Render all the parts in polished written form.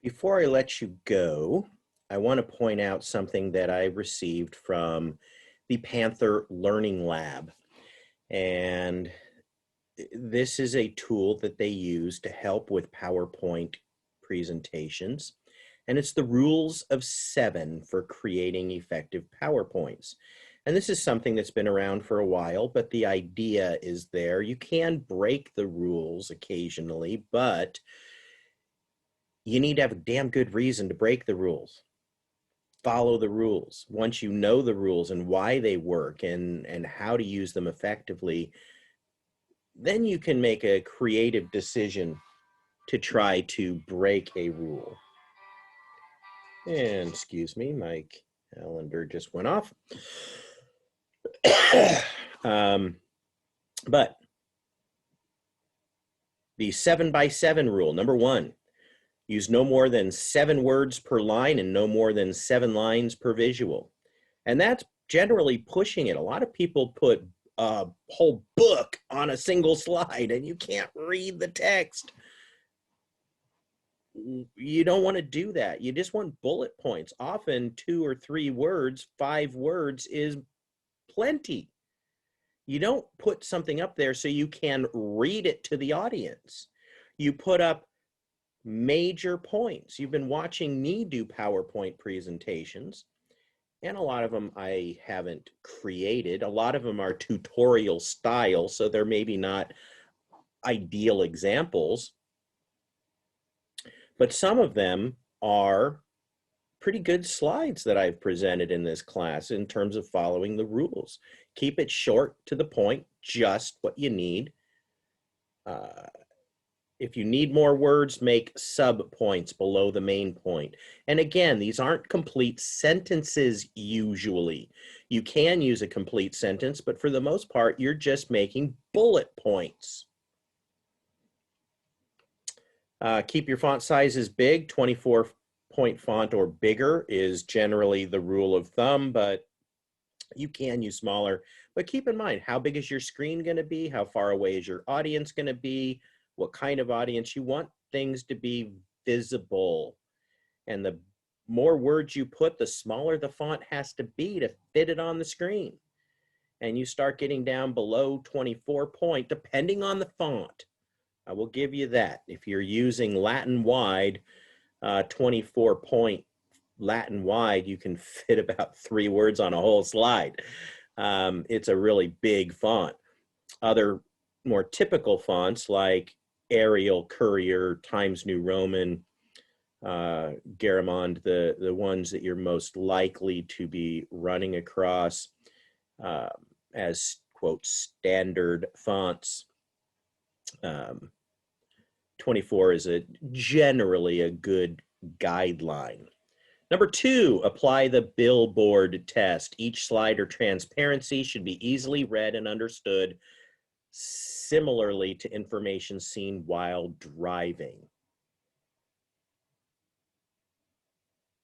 Before I let you go, I want to point out something that I received from the Panther Learning Lab. And this is a tool that they use to help with PowerPoint presentations. And it's the rules of 7 for creating effective PowerPoints. And this is something that's been around for a while, but the idea is there. You can break the rules occasionally, but you need to have a damn good reason to break the rules. Follow the rules. Once you know the rules and why they work and how to use them effectively, then you can make a creative decision to try to break a rule. And excuse me, my calendar just went off. But the 7x7 rule, number 1, use no more than 7 words per line and no more than 7 lines per visual. And that's generally pushing it. A lot of people put a whole book on a single slide and you can't read the text. You don't want to do that. You just want bullet points. Often 2 or 3 words, 5 words is plenty. You don't put something up there so you can read it to the audience. You put up major points. You've been watching me do PowerPoint presentations, and a lot of them I haven't created. A lot of them are tutorial style, so they're maybe not ideal examples, but some of them are pretty good slides that I've presented in this class in terms of following the rules. Keep it short, to the point, just what you need. If you need more words, make sub-points below the main point. And again, these aren't complete sentences usually. You can use a complete sentence, but for the most part, you're just making bullet points. Keep your font sizes big. 24-point font or bigger is generally the rule of thumb, but you can use smaller. But keep in mind, how big is your screen going to be? How far away is your audience going to be? What kind of audience? You want things to be visible. And the more words you put, the smaller the font has to be to fit it on the screen. And you start getting down below 24-point, depending on the font. I will give you that. If you're using Latin wide, 24-point Latin wide, you can fit about 3 words on a whole slide. It's a really big font. Other more typical fonts like Arial, Courier, Times New Roman, Garamond, the ones that you're most likely to be running across as, quote, standard fonts. 24 is generally a good guideline. Number 2, apply the billboard test. Each slide or transparency should be easily read and understood, similarly to information seen while driving.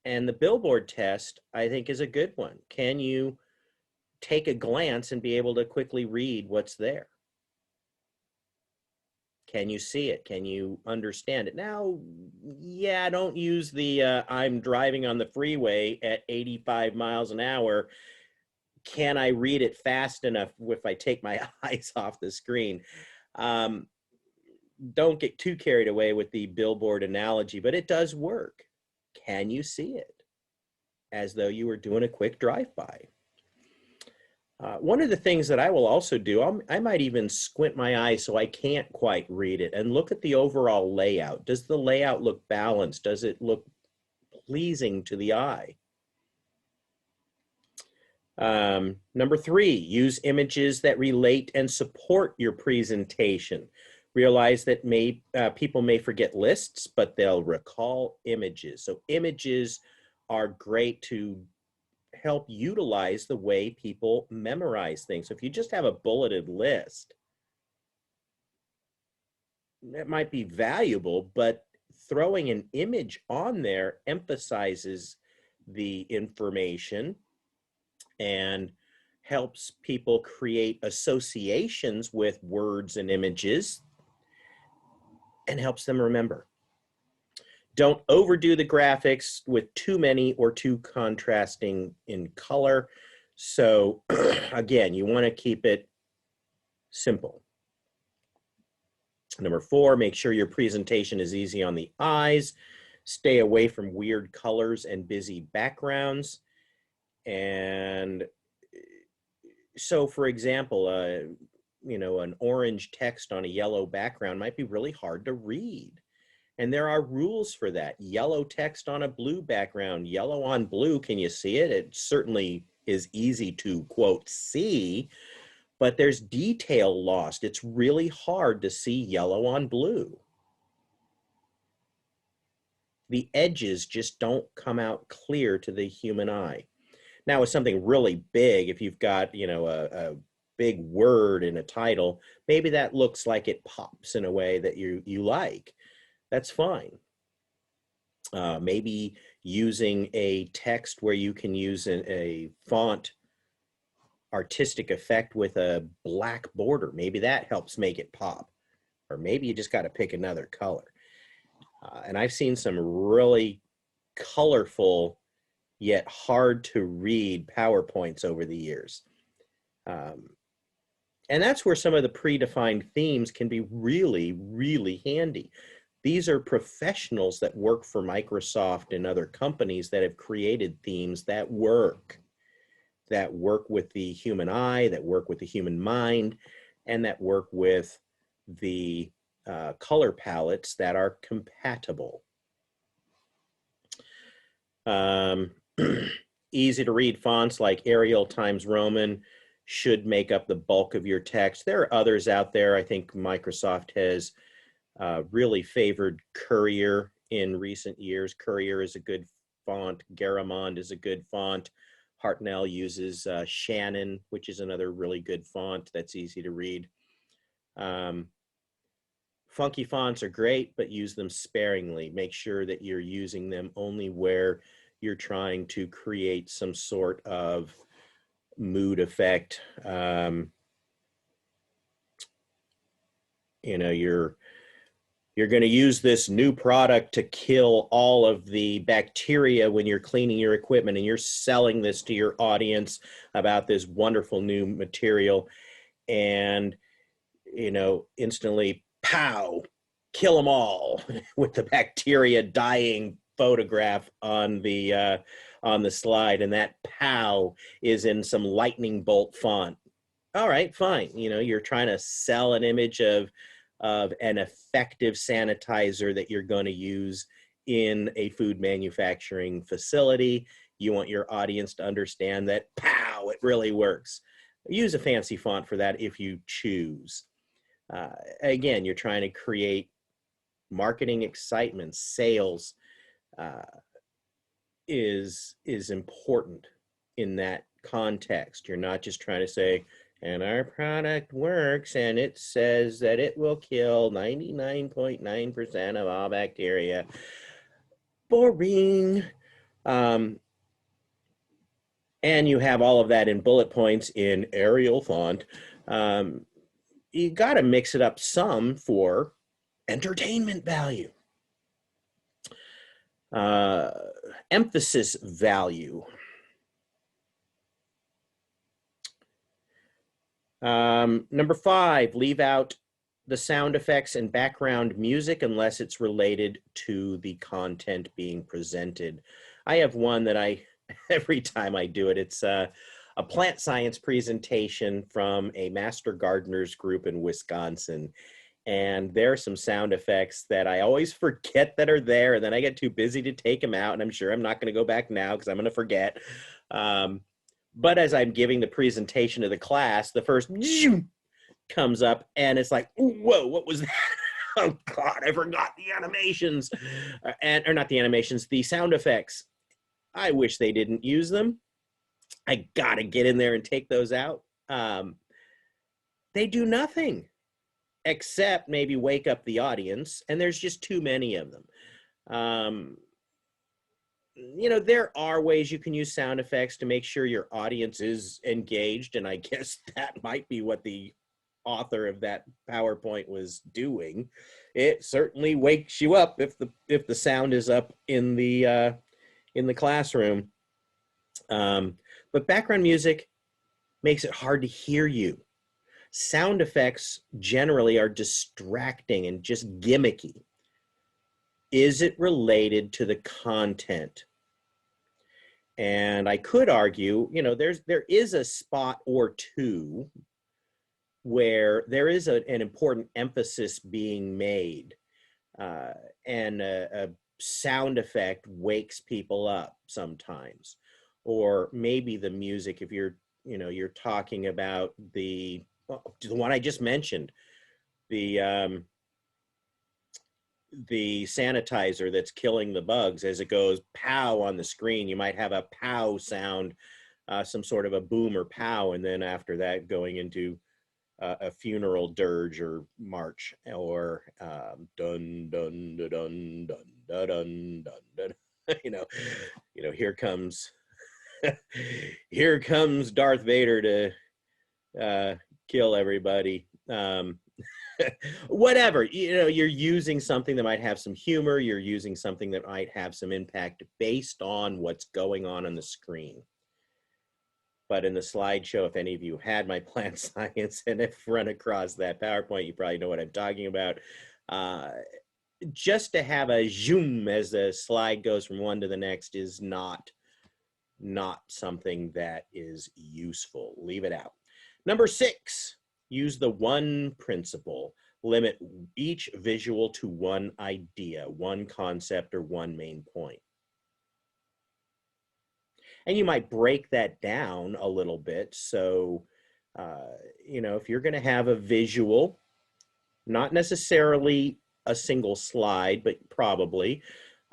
And the billboard test, I think, is a good one. Can you take a glance and be able to quickly read what's there? Can you see it? Can you understand it? Now, yeah, don't use the I'm driving on the freeway at 85 miles an hour. Can I read it fast enough if I take my eyes off the screen? Don't get too carried away with the billboard analogy, but it does work. Can you see it? As though you were doing a quick drive-by. One of the things that I will also do, I might even squint my eyes so I can't quite read it and look at the overall layout. Does the layout look balanced? Does it look pleasing to the eye? Number 3, use images that relate and support your presentation. Realize that people may forget lists, but they'll recall images. So images are great to help utilize the way people memorize things. So if you just have a bulleted list, it might be valuable, but throwing an image on there emphasizes the information and helps people create associations with words and images and helps them remember. Don't overdo the graphics with too many or too contrasting in color. So again, you want to keep it simple. Number 4, make sure your presentation is easy on the eyes. Stay away from weird colors and busy backgrounds. And so, for example, an orange text on a yellow background might be really hard to read. And there are rules for that. Yellow text on a blue background, yellow on blue, can you see it? It certainly is easy to, quote, see, but there's detail lost. It's really hard to see yellow on blue. The edges just don't come out clear to the human eye. Now, with something really big, if you've got, a big word in a title, maybe that looks like it pops in a way that you like. That's fine. Maybe using a text where you can use a font artistic effect with a black border. Maybe that helps make it pop. Or maybe you just got to pick another color. And I've seen some really colorful yet hard to read PowerPoints over the years. And that's where some of the predefined themes can be really, really handy. These are professionals that work for Microsoft and other companies that have created themes that work with the human eye, that work with the human mind, and that work with the color palettes that are compatible. Easy to read fonts like Arial Times Roman should make up the bulk of your text. There are others out there. I think Microsoft has really favored Courier in recent years. Courier is a good font. Garamond is a good font. Hartnell uses Shannon, which is another really good font that's easy to read. Funky fonts are great, but use them sparingly. Make sure that you're using them only where you're trying to create some sort of mood effect. You're going to use this new product to kill all of the bacteria when you're cleaning your equipment, and you're selling this to your audience about this wonderful new material, and instantly, pow, kill them all with the bacteria dying photograph on the slide, and that pow is in some lightning bolt font. All right, fine. You're trying to sell an image of an effective sanitizer that you're going to use in a food manufacturing facility. You want your audience to understand that, pow, it really works. Use a fancy font for that if you choose. Again, you're trying to create marketing excitement. Sales is important in that context. You're not just trying to say, and our product works, and it says that it will kill 99.9% of all bacteria. Boring. And you have all of that in bullet points in Arial font. You got to mix it up some for entertainment value. Emphasis value. Number 5, leave out the sound effects and background music unless it's related to the content being presented. I have one that every time I do it, it's a plant science presentation from a master gardeners group in Wisconsin. And there are some sound effects that I always forget that are there, and then I get too busy to take them out, and I'm sure I'm not going to go back now because I'm going to forget. But as I'm giving the presentation to the class, the first comes up, and it's like, whoa, what was that? Oh, God, I forgot the animations. Or not the animations, the sound effects. I wish they didn't use them. I got to get in there and take those out. They do nothing except maybe wake up the audience, and there's just too many of them. There are ways you can use sound effects to make sure your audience is engaged, and I guess that might be what the author of that PowerPoint was doing. It certainly wakes you up if the sound is up in the classroom. But background music makes it hard to hear you. Sound effects generally are distracting and just gimmicky. Is it related to the content? And I could argue, you know, there is a spot or two where there is an important emphasis being made, and a sound effect wakes people up sometimes, or maybe the music, if you're talking about the one I just mentioned, the sanitizer that's killing the bugs. As it goes pow on the screen, you might have a pow sound, some sort of a boom or pow, and then after that going into a funeral dirge or march, or dun dun dun dun dun dun dun dun. Here comes here comes Darth Vader to kill everybody. Whatever, you're using something that might have some humor, you're using something that might have some impact based on what's going on the screen. But in the slideshow, if any of you had my plant science and have run across that PowerPoint, you probably know what I'm talking about. Just to have a zoom as the slide goes from one to the next is not something that is useful. Leave it out. Number 6, use the one principle. Limit each visual to one idea, one concept, or one main point. And you might break that down a little bit. So, if you're going to have a visual, not necessarily a single slide, but probably,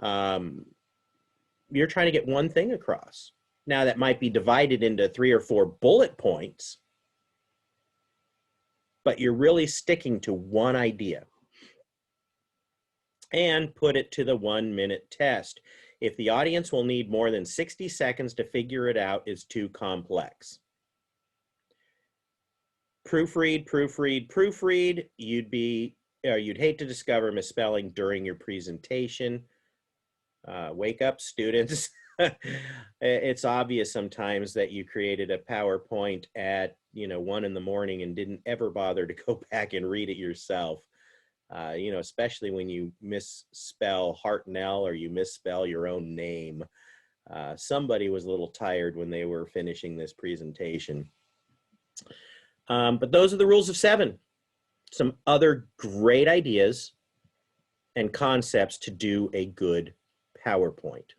you're trying to get one thing across. Now, that might be divided into 3 or 4 bullet points, but you're really sticking to one idea. And put it to the 1-minute test. If the audience will need more than 60 seconds to figure it out, it's too complex. Proofread, proofread, proofread. You'd hate to discover misspelling during your presentation. Wake up, students. It's obvious sometimes that you created a PowerPoint at 1 in the morning and didn't ever bother to go back and read it yourself. Especially when you misspell Hartnell or you misspell your own name. Somebody was a little tired when they were finishing this presentation. But those are the rules of 7. Some other great ideas and concepts to do a good PowerPoint.